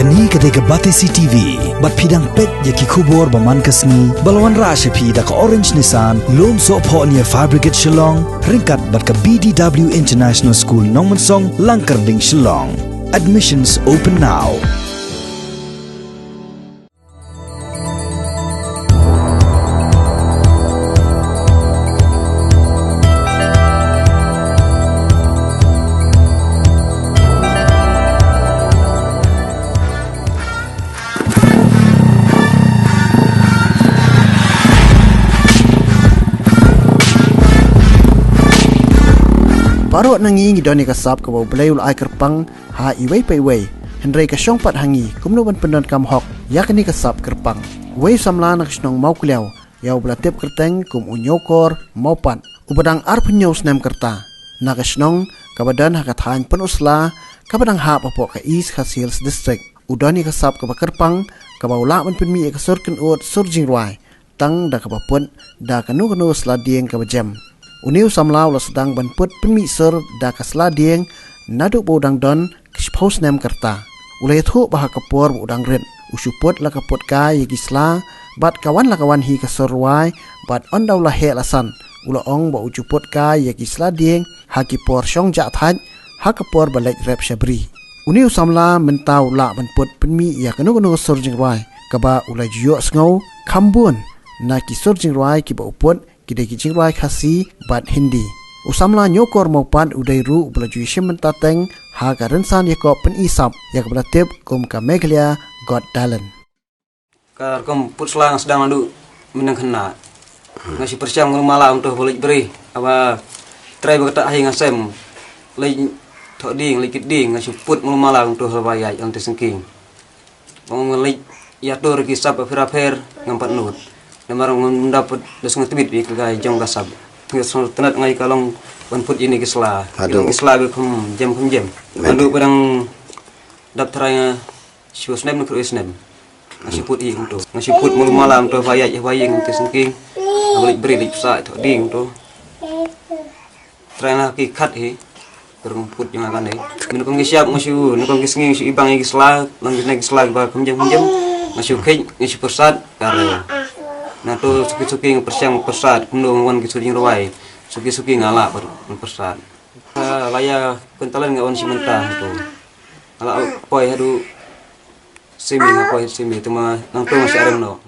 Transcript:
Kani kadega Batesi TV, bat pidang pet yaki kubor baman kasni, balawan rasha pi da ka orange nisan, lom so po niya Fabricate Shillong, ringkat bat ka BDW International School Nongmansong, Langkarding Shillong. Admissions open now. Baru nangi ngidoni kasap ke bau belayul ai kerpang ha iwei pe wei Henry ka syong pat hangi kumnoban pendon kam hok yakni kasap kerpang wei samla nak Shnong Mawkliaw yau belatip kerteng kum unyokor maupan ubadang ar penyos nem kerta nak Shnong kabadan hakathan penusla kabadang ha papo ka East Hills District udoni kasap ke kerpang ka bau la ban penmi ka surken ut sur Jingrwai tang da ka papun da kanu sladieng ka bajam Uniu Samla ulah sedang banput penmisir da kasladieng nadu bodang don kishpos nem kerta. Ulah itu bah kapur bodang red. Usuput la kaput kai gisla bat kawan la kawan hi kasorwai bat ondau la he lasan. Ulah ong ba ucuput kai gisla dieng hakipor syong jat haj hakapor balek rep syabri. Uniu Samla mentau la banput penmi ya kanu sur Jingrwai kaba ulah juyok sngau kambun na kisur Jingrwai kiba uput kidai Jingrwai khasi bat Hindi. Usamla nyokor maupan udai ru belaju shimenta teng ha ka rensan yakop pen isap yak belatip kum ka Mawkliaw got talent. Kar kom putslang sedang adu menang kena. Ngasi persiam ngulu malam tuh boleh beri apa try berkata ahi ngasem lagi tok ding lagi ding ngasi put ngulu malam tuh bayai yang tersengking. Ngulai ya tuh kisap afir ngampat nut. Namarang mendapat dasung tebit bi ka jong kasab. Ngasol tenat ngai kalong banput ini kisla. Kisla be jam. Andu padang daftarnya siusnem nak isnem. Nasi put i untuk. Nasi put mulu malam tu bayai te sengking. Balik beri lik sa tu ding tu. Trana ki khat hi. Berung put yang akan ni. Minukong siap masyu, nukong kisnging si ibang kisla, langit naik kisla ba jam. Masyu kek ngisi persat kare. Nah tu suki-suki persiang persat kundung wan kisur Jingrwai suki-suki ngalak persat laya kentalan ngawan si mentah tu ngalak poi hadu simi ngapoi simi tu mah nang tu masih areng no